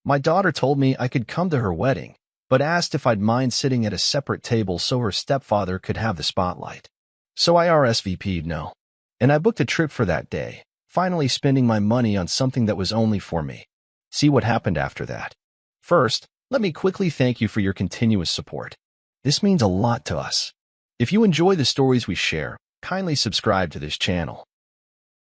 My daughter told me I could come to her wedding, but asked if I'd mind sitting at a separate table so her stepfather could have the spotlight. So I RSVP'd no. And I booked a trip for that day, finally spending my money on something that was only for me. See what happened after that. First, let me quickly thank you for your continuous support. This means a lot to us. If you enjoy the stories we share, kindly subscribe to this channel.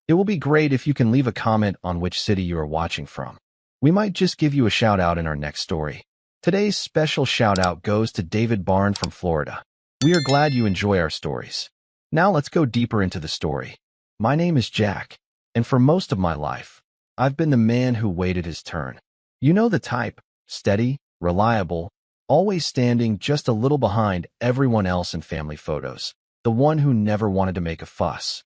It will be great if you can leave a comment on which city you are watching from. We might just give you a shout out in our next story. Today's special shout out goes to David Barn from Florida. We are glad you enjoy our stories. Now let's go deeper into the story. My name is Jack, and for most of my life, I've been the man who waited his turn. You know the type, steady, reliable, always standing just a little behind everyone else in family photos, the one who never wanted to make a fuss.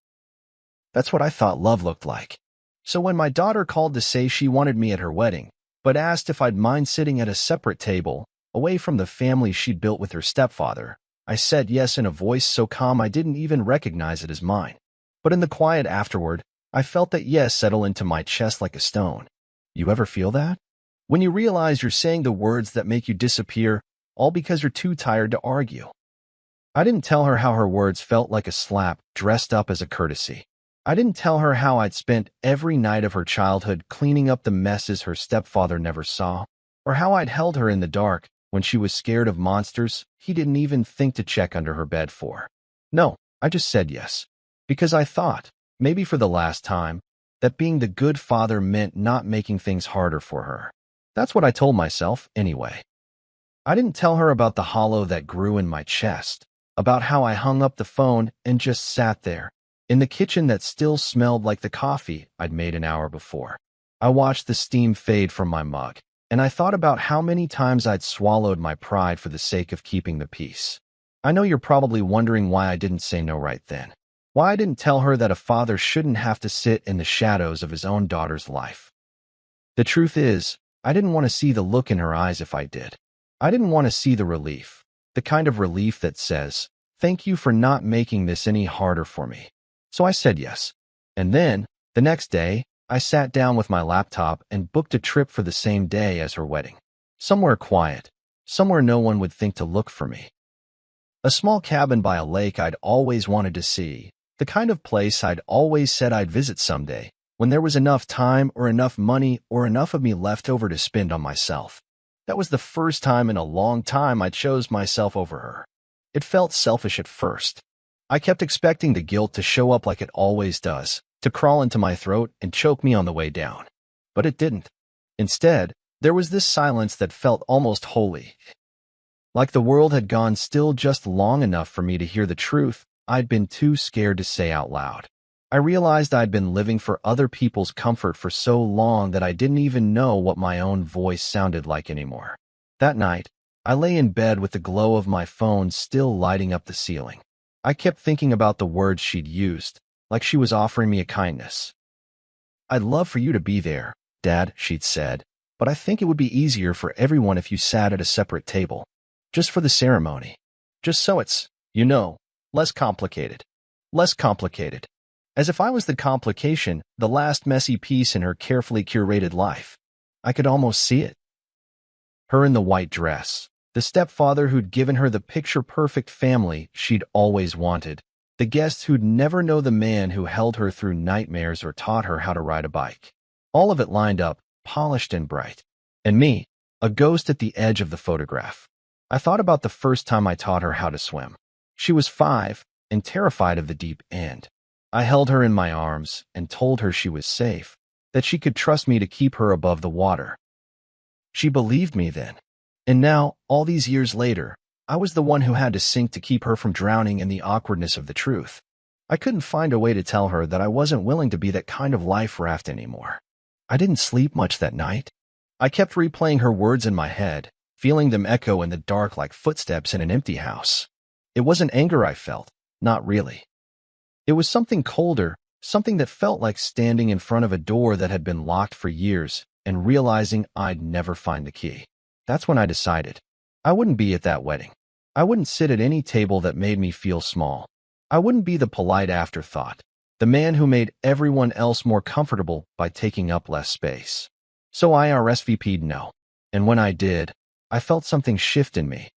That's what I thought love looked like. So when my daughter called to say she wanted me at her wedding, but asked if I'd mind sitting at a separate table, away from the family she'd built with her stepfather, I said yes in a voice so calm I didn't even recognize it as mine. But in the quiet afterward, I felt that yes settle into my chest like a stone. You ever feel that? When you realize you're saying the words that make you disappear, all because you're too tired to argue. I didn't tell her how her words felt like a slap dressed up as a courtesy. I didn't tell her how I'd spent every night of her childhood cleaning up the messes her stepfather never saw, or how I'd held her in the dark when she was scared of monsters he didn't even think to check under her bed for. No, I just said yes, because I thought, maybe for the last time, that being the good father meant not making things harder for her. That's what I told myself, anyway. I didn't tell her about the hollow that grew in my chest, about how I hung up the phone and just sat there, in the kitchen that still smelled like the coffee I'd made an hour before. I watched the steam fade from my mug, and I thought about how many times I'd swallowed my pride for the sake of keeping the peace. I know you're probably wondering why I didn't say no right then. Why I didn't tell her that a father shouldn't have to sit in the shadows of his own daughter's life. The truth is, I didn't want to see the look in her eyes if I did. I didn't want to see the relief, the kind of relief that says, "Thank you for not making this any harder for me." So I said yes. And then, the next day, I sat down with my laptop and booked a trip for the same day as her wedding. Somewhere quiet, somewhere no one would think to look for me. A small cabin by a lake I'd always wanted to see, the kind of place I'd always said I'd visit someday, when there was enough time or enough money or enough of me left over to spend on myself. That was the first time in a long time I chose myself over her. It felt selfish at first. I kept expecting the guilt to show up like it always does, to crawl into my throat and choke me on the way down. But it didn't. Instead, there was this silence that felt almost holy. Like the world had gone still just long enough for me to hear the truth I'd been too scared to say out loud. I realized I'd been living for other people's comfort for so long that I didn't even know what my own voice sounded like anymore. That night, I lay in bed with the glow of my phone still lighting up the ceiling. I kept thinking about the words she'd used, like she was offering me a kindness. "I'd love for you to be there, Dad," she'd said, "but I think it would be easier for everyone if you sat at a separate table. Just for the ceremony. Just so it's, less complicated. Less complicated." As if I was the complication, the last messy piece in her carefully curated life. I could almost see it. Her in the white dress, the stepfather who'd given her the picture-perfect family she'd always wanted, the guests who'd never know the man who held her through nightmares or taught her how to ride a bike. All of it lined up, polished and bright. And me, a ghost at the edge of the photograph. I thought about the first time I taught her how to swim. She was 5 and terrified of the deep end. I held her in my arms and told her she was safe, that she could trust me to keep her above the water. She believed me then. And now, all these years later, I was the one who had to sink to keep her from drowning in the awkwardness of the truth. I couldn't find a way to tell her that I wasn't willing to be that kind of life raft anymore. I didn't sleep much that night. I kept replaying her words in my head, feeling them echo in the dark like footsteps in an empty house. It wasn't anger I felt, not really. It was something colder, something that felt like standing in front of a door that had been locked for years and realizing I'd never find the key. That's when I decided. I wouldn't be at that wedding. I wouldn't sit at any table that made me feel small. I wouldn't be the polite afterthought, the man who made everyone else more comfortable by taking up less space. So I RSVP'd no. And when I did, I felt something shift in me.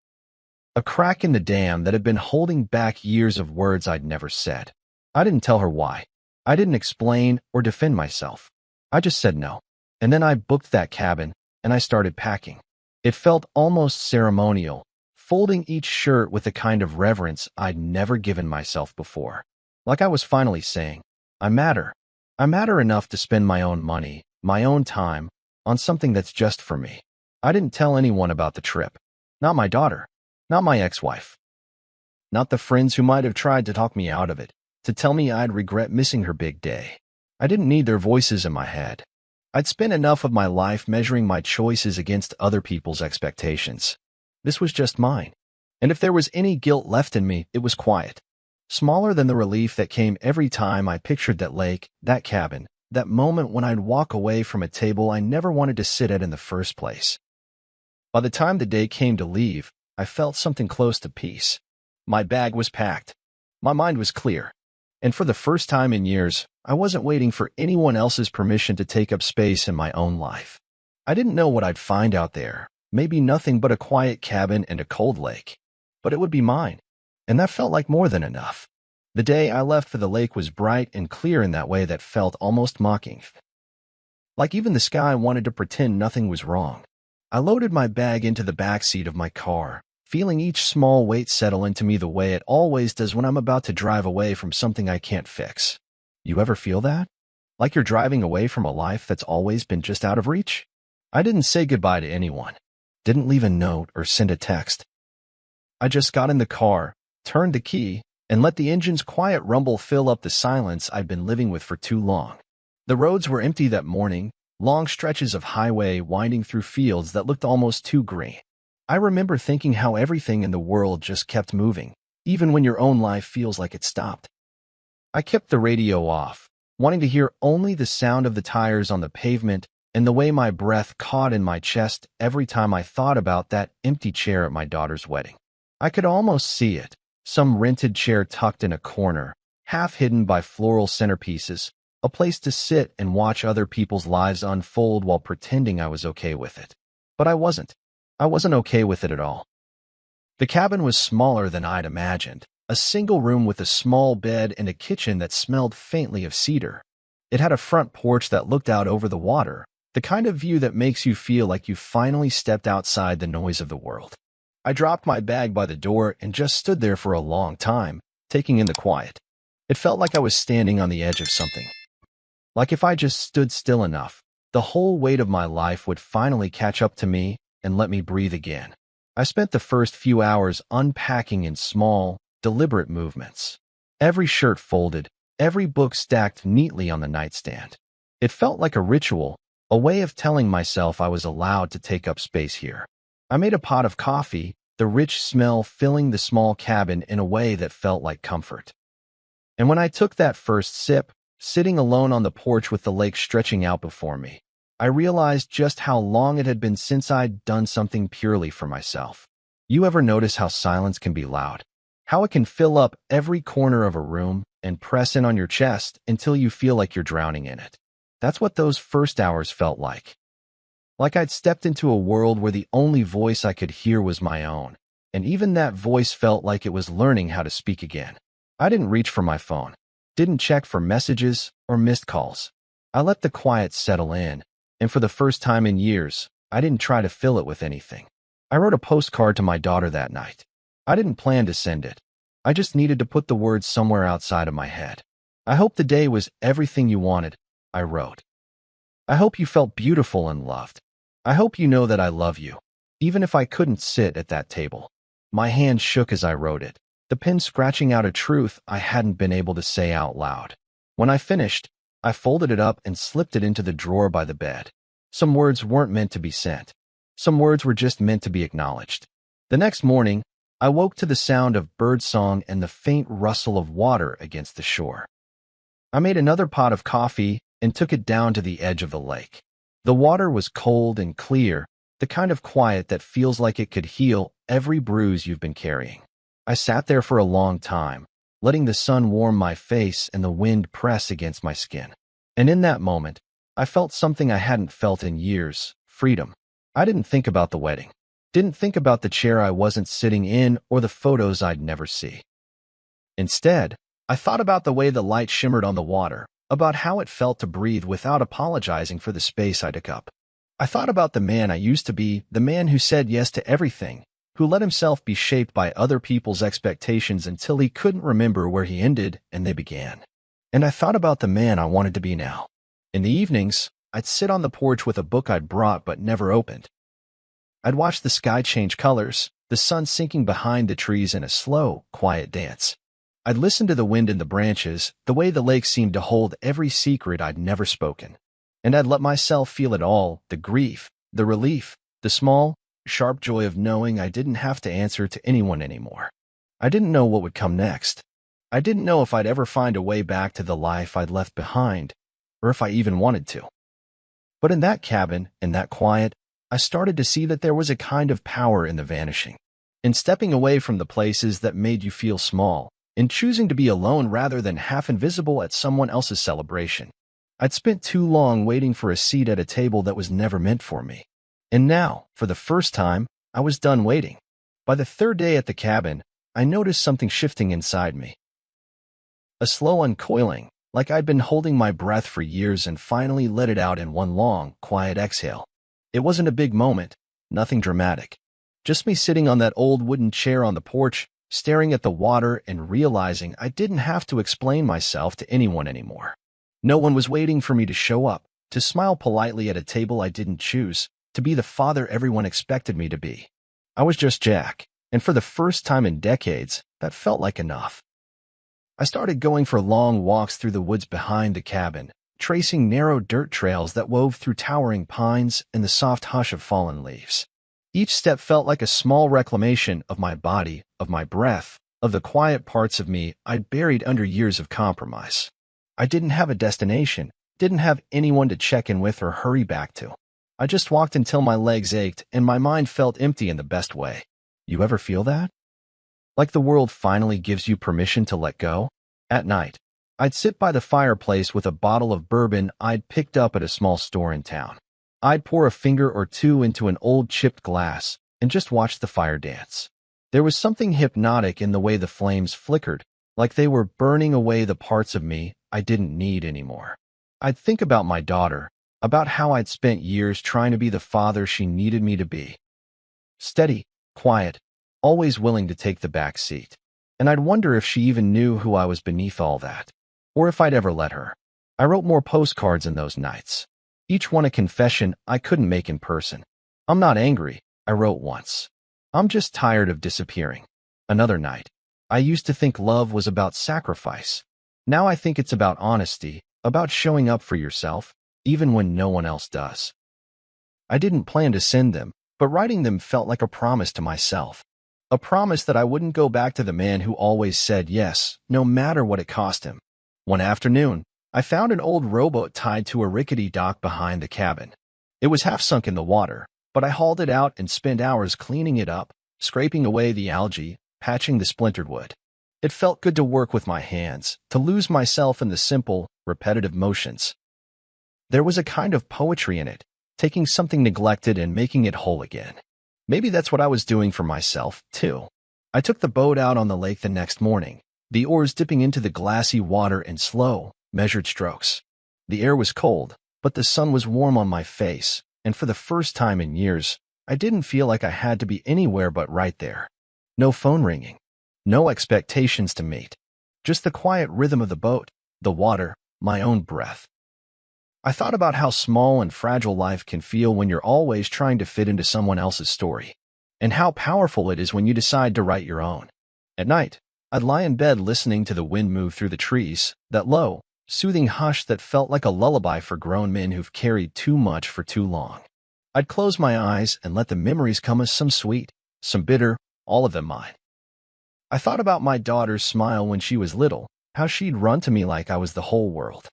A crack in the dam that had been holding back years of words I'd never said. I didn't tell her why. I didn't explain or defend myself. I just said no. And then I booked that cabin, and I started packing. It felt almost ceremonial, folding each shirt with a kind of reverence I'd never given myself before. Like I was finally saying, I matter. I matter enough to spend my own money, my own time, on something that's just for me. I didn't tell anyone about the trip. Not my daughter. Not my ex-wife. Not the friends who might have tried to talk me out of it, to tell me I'd regret missing her big day. I didn't need their voices in my head. I'd spent enough of my life measuring my choices against other people's expectations. This was just mine. And if there was any guilt left in me, it was quiet. Smaller than the relief that came every time I pictured that lake, that cabin, that moment when I'd walk away from a table I never wanted to sit at in the first place. By the time the day came to leave, I felt something close to peace. My bag was packed. My mind was clear. And for the first time in years, I wasn't waiting for anyone else's permission to take up space in my own life. I didn't know what I'd find out there. Maybe nothing but a quiet cabin and a cold lake. But it would be mine. And that felt like more than enough. The day I left for the lake was bright and clear in that way that felt almost mocking. Like even the sky wanted to pretend nothing was wrong. I loaded my bag into the back seat of my car, feeling each small weight settle into me the way it always does when I'm about to drive away from something I can't fix. You ever feel that? Like you're driving away from a life that's always been just out of reach? I didn't say goodbye to anyone. Didn't leave a note or send a text. I just got in the car, turned the key, and let the engine's quiet rumble fill up the silence I'd been living with for too long. The roads were empty that morning, long stretches of highway winding through fields that looked almost too green. I remember thinking how everything in the world just kept moving, even when your own life feels like it stopped. I kept the radio off, wanting to hear only the sound of the tires on the pavement and the way my breath caught in my chest every time I thought about that empty chair at my daughter's wedding. I could almost see it, some rented chair tucked in a corner, half hidden by floral centerpieces, a place to sit and watch other people's lives unfold while pretending I was okay with it. But I wasn't. I wasn't okay with it at all. The cabin was smaller than I'd imagined, a single room with a small bed and a kitchen that smelled faintly of cedar. It had a front porch that looked out over the water, the kind of view that makes you feel like you finally stepped outside the noise of the world. I dropped my bag by the door and just stood there for a long time, taking in the quiet. It felt like I was standing on the edge of something. Like if I just stood still enough, the whole weight of my life would finally catch up to me and let me breathe again. I spent the first few hours unpacking in small, deliberate movements. Every shirt folded, every book stacked neatly on the nightstand. It felt like a ritual, a way of telling myself I was allowed to take up space here. I made a pot of coffee, the rich smell filling the small cabin in a way that felt like comfort. And when I took that first sip, sitting alone on the porch with the lake stretching out before me, I realized just how long it had been since I'd done something purely for myself. You ever notice how silence can be loud? How it can fill up every corner of a room and press in on your chest until you feel like you're drowning in it? That's what those first hours felt like. Like I'd stepped into a world where the only voice I could hear was my own, and even that voice felt like it was learning how to speak again. I didn't reach for my phone, didn't check for messages or missed calls. I let the quiet settle in, and for the first time in years, I didn't try to fill it with anything. I wrote a postcard to my daughter that night. I didn't plan to send it. I just needed to put the words somewhere outside of my head. I hope the day was everything you wanted, I wrote. I hope you felt beautiful and loved. I hope you know that I love you, even if I couldn't sit at that table. My hand shook as I wrote it, the pen scratching out a truth I hadn't been able to say out loud. When I finished, I folded it up and slipped it into the drawer by the bed. Some words weren't meant to be sent. Some words were just meant to be acknowledged. The next morning, I woke to the sound of birdsong and the faint rustle of water against the shore. I made another pot of coffee and took it down to the edge of the lake. The water was cold and clear, the kind of quiet that feels like it could heal every bruise you've been carrying. I sat there for a long time, letting the sun warm my face and the wind press against my skin. And in that moment, I felt something I hadn't felt in years: freedom. I didn't think about the wedding. Didn't think about the chair I wasn't sitting in or the photos I'd never see. Instead, I thought about the way the light shimmered on the water, about how it felt to breathe without apologizing for the space I took up. I thought about the man I used to be, the man who said yes to everything, who let himself be shaped by other people's expectations until he couldn't remember where he ended and they began. And I thought about the man I wanted to be now. In the evenings, I'd sit on the porch with a book I'd brought but never opened. I'd watch the sky change colors, the sun sinking behind the trees in a slow, quiet dance. I'd listen to the wind in the branches, the way the lake seemed to hold every secret I'd never spoken. And I'd let myself feel it all, the grief, the relief, the small, sharp joy of knowing I didn't have to answer to anyone anymore. I didn't know what would come next. I didn't know if I'd ever find a way back to the life I'd left behind, or if I even wanted to. But in that cabin, in that quiet, I started to see that there was a kind of power in the vanishing, in stepping away from the places that made you feel small, in choosing to be alone rather than half invisible at someone else's celebration. I'd spent too long waiting for a seat at a table that was never meant for me. And now, for the first time, I was done waiting. By the third day at the cabin, I noticed something shifting inside me. A slow uncoiling, like I'd been holding my breath for years and finally let it out in one long, quiet exhale. It wasn't a big moment, nothing dramatic. Just me sitting on that old wooden chair on the porch, staring at the water and realizing I didn't have to explain myself to anyone anymore. No one was waiting for me to show up, to smile politely at a table I didn't choose, to be the father everyone expected me to be. I was just Jack, and for the first time in decades, that felt like enough. I started going for long walks through the woods behind the cabin, tracing narrow dirt trails that wove through towering pines and the soft hush of fallen leaves. Each step felt like a small reclamation of my body, of my breath, of the quiet parts of me I'd buried under years of compromise. I didn't have a destination, didn't have anyone to check in with or hurry back to. I just walked until my legs ached and my mind felt empty in the best way. You ever feel that? Like the world finally gives you permission to let go? At night, I'd sit by the fireplace with a bottle of bourbon I'd picked up at a small store in town. I'd pour a finger or two into an old chipped glass and just watch the fire dance. There was something hypnotic in the way the flames flickered, like they were burning away the parts of me I didn't need anymore. I'd think about my daughter, about how I'd spent years trying to be the father she needed me to be. Steady, quiet, always willing to take the back seat. And I'd wonder if she even knew who I was beneath all that, or if I'd ever let her. I wrote more postcards in those nights, each one a confession I couldn't make in person. I'm not angry, I wrote once. I'm just tired of disappearing. Another night. I used to think love was about sacrifice. Now I think it's about honesty, about showing up for yourself, even when no one else does. I didn't plan to send them, but writing them felt like a promise to myself. A promise that I wouldn't go back to the man who always said yes, no matter what it cost him. One afternoon, I found an old rowboat tied to a rickety dock behind the cabin. It was half sunk in the water, but I hauled it out and spent hours cleaning it up, scraping away the algae, patching the splintered wood. It felt good to work with my hands, to lose myself in the simple, repetitive motions. There was a kind of poetry in it, taking something neglected and making it whole again. Maybe that's what I was doing for myself, too. I took the boat out on the lake the next morning, the oars dipping into the glassy water in slow, measured strokes. The air was cold, but the sun was warm on my face, and for the first time in years, I didn't feel like I had to be anywhere but right there. No phone ringing. No expectations to meet. Just the quiet rhythm of the boat, the water, my own breath. I thought about how small and fragile life can feel when you're always trying to fit into someone else's story, and how powerful it is when you decide to write your own. At night, I'd lie in bed listening to the wind move through the trees, that low, soothing hush that felt like a lullaby for grown men who've carried too much for too long. I'd close my eyes and let the memories come as some sweet, some bitter, all of them mine. I thought about my daughter's smile when she was little, how she'd run to me like I was the whole world.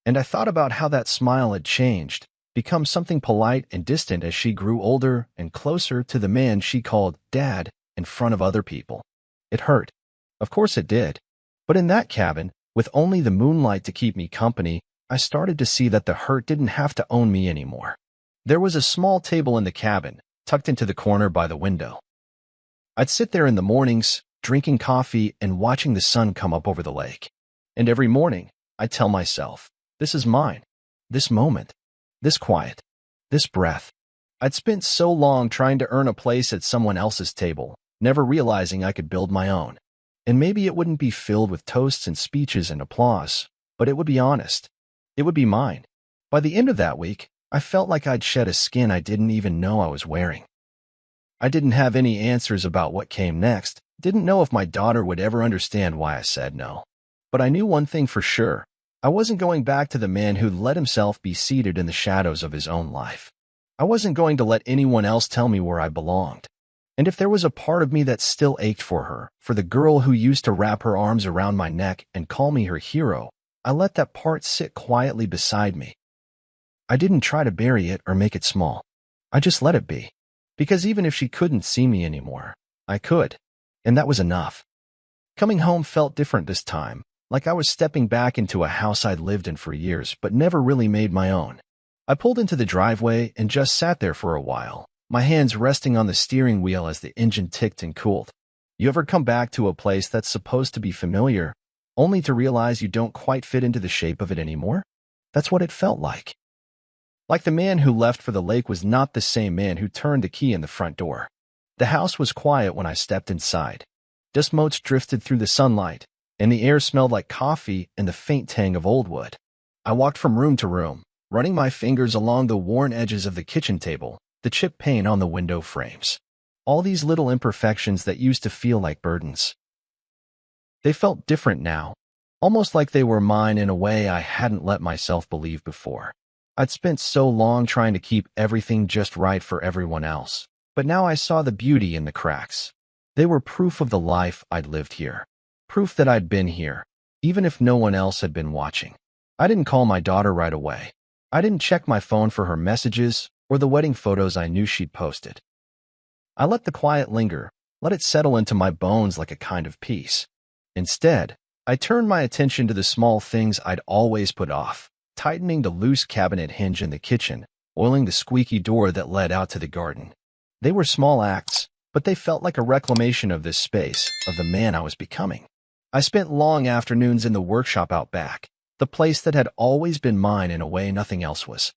And I thought about how that smile had changed, become something polite and distant as she grew older and closer to the man she called Dad in front of other people. It hurt. Of course it did. But in that cabin, with only the moonlight to keep me company, I started to see that the hurt didn't have to own me anymore. There was a small table in the cabin, tucked into the corner by the window. I'd sit there in the mornings, drinking coffee and watching the sun come up over the lake. And every morning, I'd tell myself, this is mine, this moment, this quiet, this breath. I'd spent so long trying to earn a place at someone else's table, never realizing I could build my own. And maybe it wouldn't be filled with toasts and speeches and applause, but it would be honest. It would be mine. By the end of that week, I felt like I'd shed a skin I didn't even know I was wearing. I didn't have any answers about what came next, didn't know if my daughter would ever understand why I said no. But I knew one thing for sure. I wasn't going back to the man who let himself be seated in the shadows of his own life. I wasn't going to let anyone else tell me where I belonged. And if there was a part of me that still ached for her, for the girl who used to wrap her arms around my neck and call me her hero, I let that part sit quietly beside me. I didn't try to bury it or make it small. I just let it be. Because even if she couldn't see me anymore, I could. And that was enough. Coming home felt different this time, like I was stepping back into a house I'd lived in for years but never really made my own. I pulled into the driveway and just sat there for a while, my hands resting on the steering wheel as the engine ticked and cooled. You ever come back to a place that's supposed to be familiar, only to realize you don't quite fit into the shape of it anymore? That's what it felt like. Like the man who left for the lake was not the same man who turned the key in the front door. The house was quiet when I stepped inside. Dust motes drifted through the sunlight, and the air smelled like coffee and the faint tang of old wood. I walked from room to room, running my fingers along the worn edges of the kitchen table, the chipped paint on the window frames. All these little imperfections that used to feel like burdens. They felt different now, almost like they were mine in a way I hadn't let myself believe before. I'd spent so long trying to keep everything just right for everyone else, but now I saw the beauty in the cracks. They were proof of the life I'd lived here, proof that I'd been here, even if no one else had been watching. I didn't call my daughter right away. I didn't check my phone for her messages or the wedding photos I knew she'd posted. I let the quiet linger, let it settle into my bones like a kind of peace. Instead, I turned my attention to the small things I'd always put off. Tightening the loose cabinet hinge in the kitchen, oiling the squeaky door that led out to the garden. They were small acts, but they felt like a reclamation of this space, of the man I was becoming. I spent long afternoons in the workshop out back, the place that had always been mine in a way nothing else was.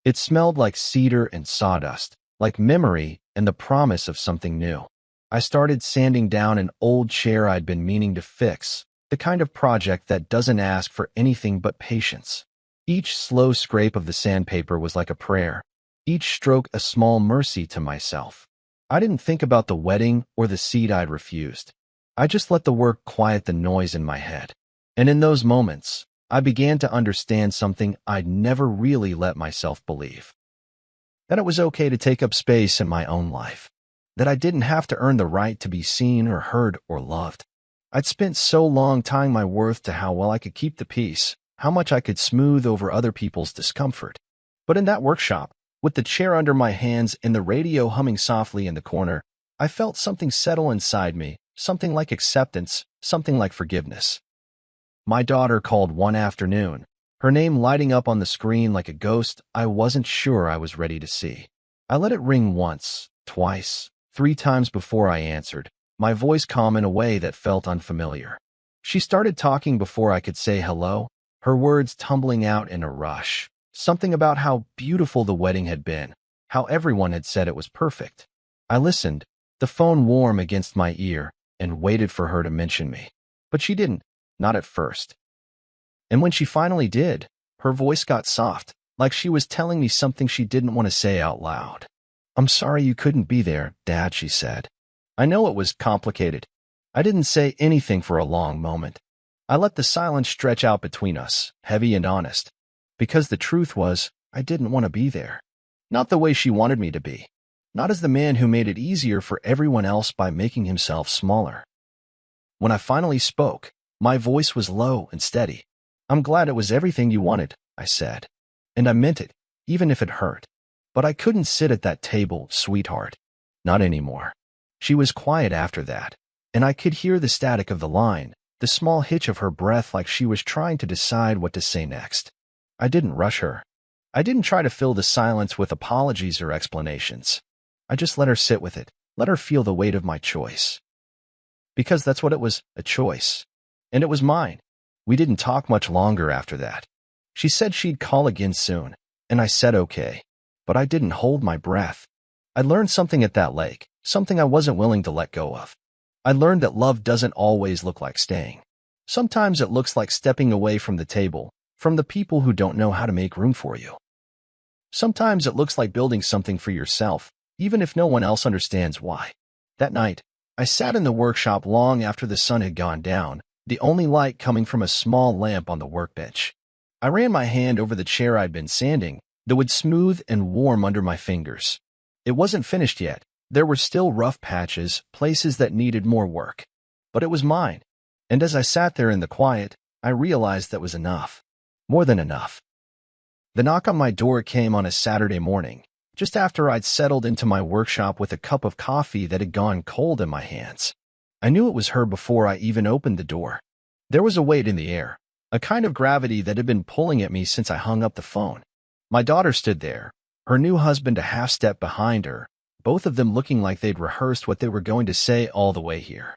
It smelled like cedar and sawdust, like memory and the promise of something new. I started sanding down an old chair I'd been meaning to fix, the kind of project that doesn't ask for anything but patience. Each slow scrape of the sandpaper was like a prayer, each stroke a small mercy to myself. I didn't think about the wedding or the seat I'd refused. I just let the work quiet the noise in my head. And in those moments, I began to understand something I'd never really let myself believe. That it was okay to take up space in my own life. That I didn't have to earn the right to be seen or heard or loved. I'd spent so long tying my worth to how well I could keep the peace, how much I could smooth over other people's discomfort. But in that workshop, with the chair under my hands and the radio humming softly in the corner, I felt something settle inside me, something like acceptance, something like forgiveness. My daughter called one afternoon, her name lighting up on the screen like a ghost I wasn't sure I was ready to see. I let it ring once, twice, 3 times before I answered, my voice calm in a way that felt unfamiliar. She started talking before I could say hello, her words tumbling out in a rush. Something about how beautiful the wedding had been, how everyone had said it was perfect. I listened, the phone warm against my ear, and waited for her to mention me. But she didn't, not at first. And when she finally did, her voice got soft, like she was telling me something she didn't want to say out loud. "I'm sorry you couldn't be there, Dad," she said. I know it was complicated. I didn't say anything for a long moment. I let the silence stretch out between us, heavy and honest. Because the truth was, I didn't want to be there. Not the way she wanted me to be. Not as the man who made it easier for everyone else by making himself smaller. When I finally spoke, my voice was low and steady. "I'm glad it was everything you wanted," I said. And I meant it, even if it hurt. But I couldn't sit at that table, sweetheart. Not anymore. She was quiet after that, and I could hear the static of the line, the small hitch of her breath like she was trying to decide what to say next. I didn't rush her. I didn't try to fill the silence with apologies or explanations. I just let her sit with it, let her feel the weight of my choice. Because that's what it was, a choice. And it was mine. We didn't talk much longer after that. She said she'd call again soon, and I said okay. But I didn't hold my breath. I learned something at that lake, something I wasn't willing to let go of. I learned that love doesn't always look like staying. Sometimes it looks like stepping away from the table, from the people who don't know how to make room for you. Sometimes it looks like building something for yourself, even if no one else understands why. That night, I sat in the workshop long after the sun had gone down, the only light coming from a small lamp on the workbench. I ran my hand over the chair I'd been sanding, the wood smooth and warm under my fingers. It wasn't finished yet. There were still rough patches, places that needed more work. But it was mine. And as I sat there in the quiet, I realized that was enough. More than enough. The knock on my door came on a Saturday morning, just after I'd settled into my workshop with a cup of coffee that had gone cold in my hands. I knew it was her before I even opened the door. There was a weight in the air, a kind of gravity that had been pulling at me since I hung up the phone. My daughter stood there, her new husband a half step behind her, both of them looking like they'd rehearsed what they were going to say all the way here.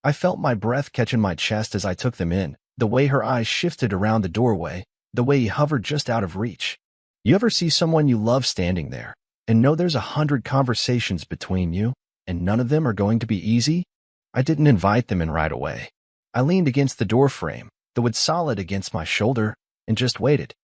I felt my breath catch in my chest as I took them in, the way her eyes shifted around the doorway, the way he hovered just out of reach. You ever see someone you love standing there, and know there's 100 conversations between you, and none of them are going to be easy? I didn't invite them in right away. I leaned against the door frame, the wood solid against my shoulder, and just waited.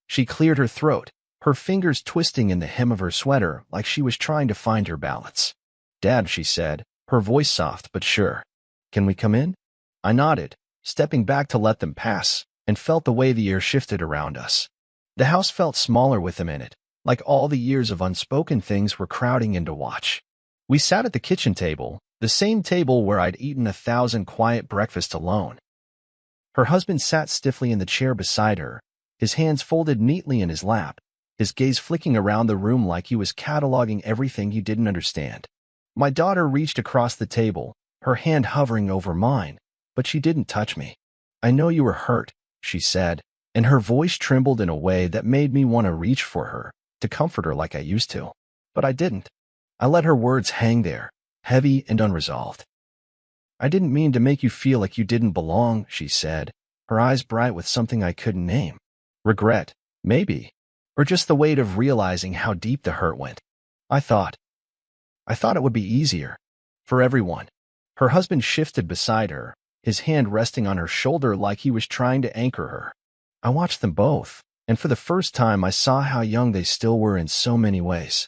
She cleared her throat, her fingers twisting in the hem of her sweater like she was trying to find her balance. "Dad," she said, her voice soft but sure. "Can we come in?" I nodded, stepping back to let them pass, and felt the way the air shifted around us. The house felt smaller with them in it, like all the years of unspoken things were crowding in to watch. We sat at the kitchen table, the same table where I'd eaten 1,000 quiet breakfasts alone. Her husband sat stiffly in the chair beside her, his hands folded neatly in his lap, his gaze flicking around the room like he was cataloging everything he didn't understand. My daughter reached across the table, her hand hovering over mine, but she didn't touch me. "I know you were hurt," she said, and her voice trembled in a way that made me want to reach for her, to comfort her like I used to. But I didn't. I let her words hang there, heavy and unresolved. "I didn't mean to make you feel like you didn't belong," she said, her eyes bright with something I couldn't name. Regret, maybe, or just the weight of realizing how deep the hurt went. I thought it would be easier. For everyone. Her husband shifted beside her, his hand resting on her shoulder like he was trying to anchor her. I watched them both, and for the first time I saw how young they still were in so many ways.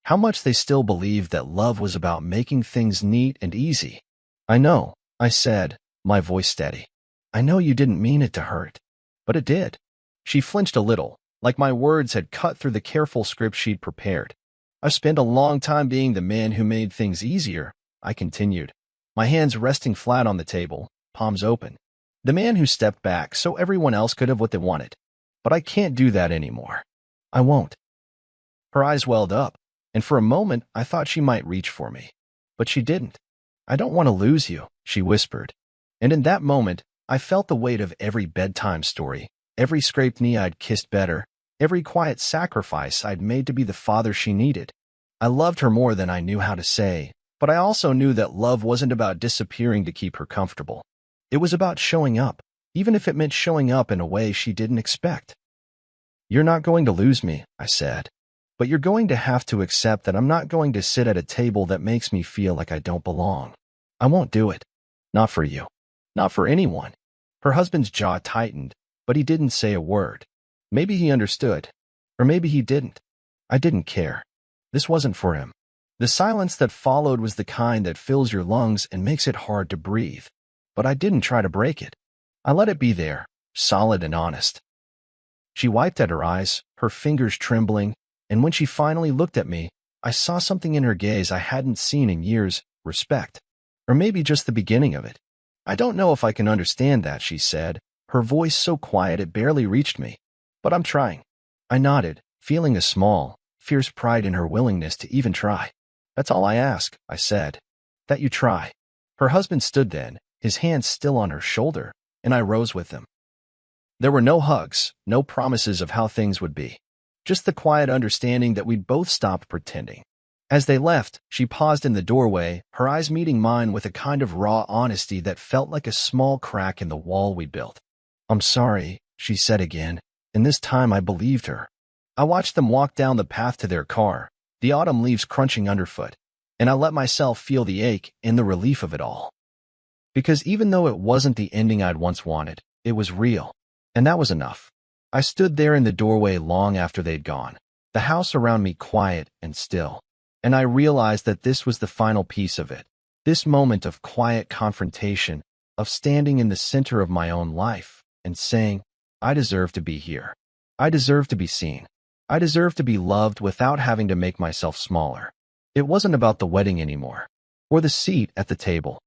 How much they still believed that love was about making things neat and easy. "I know," I said, my voice steady. "I know you didn't mean it to hurt." But it did. She flinched a little, like my words had cut through the careful script she'd prepared. "I've spent a long time being the man who made things easier," I continued, my hands resting flat on the table, palms open. "The man who stepped back so everyone else could have what they wanted. But I can't do that anymore. I won't." Her eyes welled up, and for a moment I thought she might reach for me. But she didn't. "I don't want to lose you," she whispered. And in that moment, I felt the weight of every bedtime story, every scraped knee I'd kissed better, every quiet sacrifice I'd made to be the father she needed. I loved her more than I knew how to say, but I also knew that love wasn't about disappearing to keep her comfortable. It was about showing up, even if it meant showing up in a way she didn't expect. "You're not going to lose me," I said, "but you're going to have to accept that I'm not going to sit at a table that makes me feel like I don't belong. I won't do it. Not for you. Not for anyone." Her husband's jaw tightened, but he didn't say a word. Maybe he understood, or maybe he didn't. I didn't care. This wasn't for him. The silence that followed was the kind that fills your lungs and makes it hard to breathe. But I didn't try to break it. I let it be there, solid and honest. She wiped at her eyes, her fingers trembling, and when she finally looked at me, I saw something in her gaze I hadn't seen in years, respect. Or maybe just the beginning of it. "I don't know if I can understand that," she said, her voice so quiet it barely reached me. "But I'm trying." I nodded, feeling a small, fierce pride in her willingness to even try. "That's all I ask," I said. "That you try." Her husband stood then, his hands still on her shoulder, and I rose with him. There were no hugs, no promises of how things would be. Just the quiet understanding that we'd both stopped pretending. As they left, she paused in the doorway, her eyes meeting mine with a kind of raw honesty that felt like a small crack in the wall we'd built. "I'm sorry," she said again, and this time I believed her. I watched them walk down the path to their car, the autumn leaves crunching underfoot, and I let myself feel the ache and the relief of it all. Because even though it wasn't the ending I'd once wanted, it was real, and that was enough. I stood there in the doorway long after they'd gone, the house around me quiet and still, and I realized that this was the final piece of it, this moment of quiet confrontation, of standing in the center of my own life and saying, I deserve to be here. I deserve to be seen. I deserve to be loved without having to make myself smaller. It wasn't about the wedding anymore, or the seat at the table.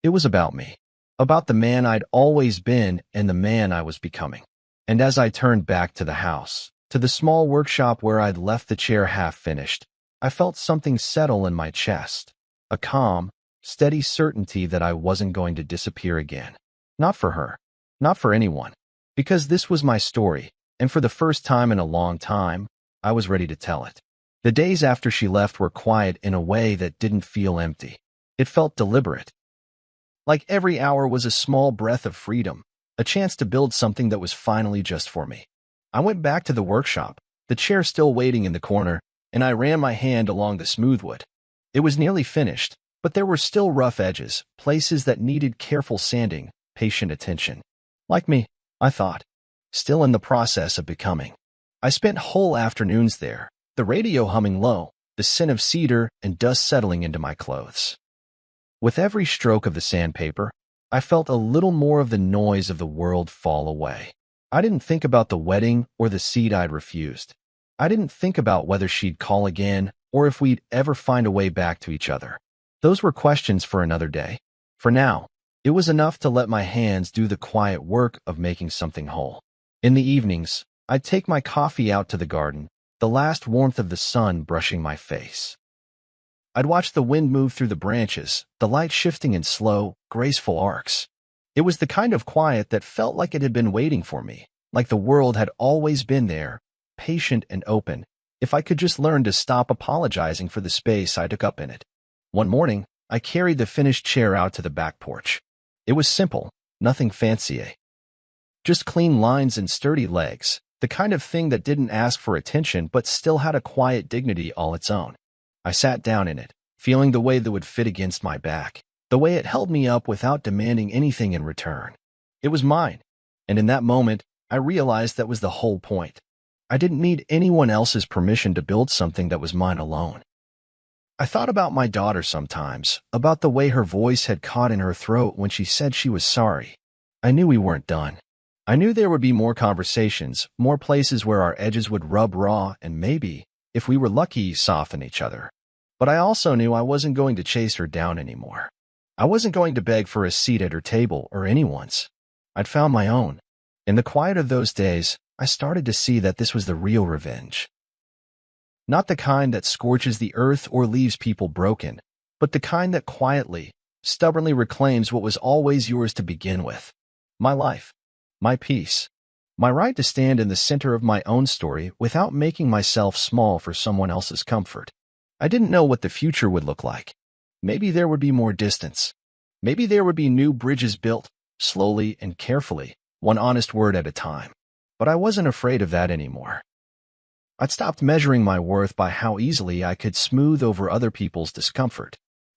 It was about me, about the man I'd always been and the man I was becoming. And as I turned back to the house, to the small workshop where I'd left the chair half finished, I felt something settle in my chest, a calm, steady certainty that I wasn't going to disappear again. Not for her, not for anyone, because this was my story, and for the first time in a long time, I was ready to tell it. The days after she left were quiet in a way that didn't feel empty. It felt deliberate. Like every hour was a small breath of freedom, a chance to build something that was finally just for me. I went back to the workshop, the chair still waiting in the corner, and I ran my hand along the smooth wood. It was nearly finished, but there were still rough edges, places that needed careful sanding, patient attention. Like me, I thought, still in the process of becoming. I spent whole afternoons there, the radio humming low, the scent of cedar and dust settling into my clothes. With every stroke of the sandpaper, I felt a little more of the noise of the world fall away. I didn't think about the wedding or the seat I'd refused. I didn't think about whether she'd call again or if we'd ever find a way back to each other. Those were questions for another day. For now, it was enough to let my hands do the quiet work of making something whole. In the evenings, I'd take my coffee out to the garden, the last warmth of the sun brushing my face. I'd watch the wind move through the branches, the light shifting in slow, graceful arcs. It was the kind of quiet that felt like it had been waiting for me, like the world had always been there, patient and open, if I could just learn to stop apologizing for the space I took up in it. One morning, I carried the finished chair out to the back porch. It was simple, nothing fancy. Just clean lines and sturdy legs, the kind of thing that didn't ask for attention but still had a quiet dignity all its own. I sat down in it, feeling the way that would fit against my back, the way it held me up without demanding anything in return. It was mine, and in that moment, I realized that was the whole point. I didn't need anyone else's permission to build something that was mine alone. I thought about my daughter sometimes, about the way her voice had caught in her throat when she said she was sorry. I knew we weren't done. I knew there would be more conversations, more places where our edges would rub raw and maybe, if we were lucky, soften each other. But I also knew I wasn't going to chase her down anymore. I wasn't going to beg for a seat at her table or anyone's. I'd found my own. In the quiet of those days, I started to see that this was the real revenge. Not the kind that scorches the earth or leaves people broken, but the kind that quietly, stubbornly reclaims what was always yours to begin with. My life, my peace, my right to stand in the center of my own story without making myself small for someone else's comfort. I didn't know what the future would look like. Maybe there would be more distance. Maybe there would be new bridges built, slowly and carefully, one honest word at a time. But I wasn't afraid of that anymore. I'd stopped measuring my worth by how easily I could smooth over other people's discomfort.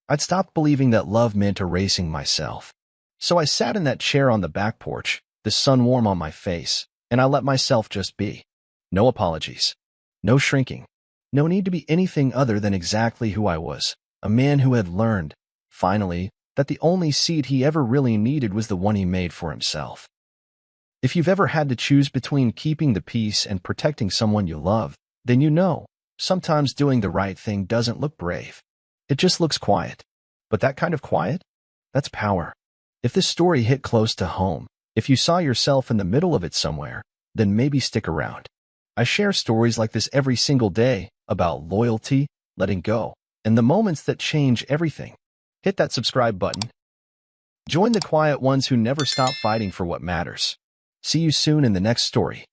I'd stopped believing that love meant erasing myself. So I sat in that chair on the back porch, the sun warm on my face, and I let myself just be. No apologies. No shrinking. No need to be anything other than exactly who I was, a man who had learned, finally, that the only seat he ever really needed was the one he made for himself. If you've ever had to choose between keeping the peace and protecting someone you love, then you know, sometimes doing the right thing doesn't look brave. It just looks quiet. But that kind of quiet? That's power. If this story hit close to home, if you saw yourself in the middle of it somewhere, then maybe stick around. I share stories like this every single day about loyalty, letting go, and the moments that change everything. Hit that subscribe button. Join the quiet ones who never stop fighting for what matters. See you soon in the next story.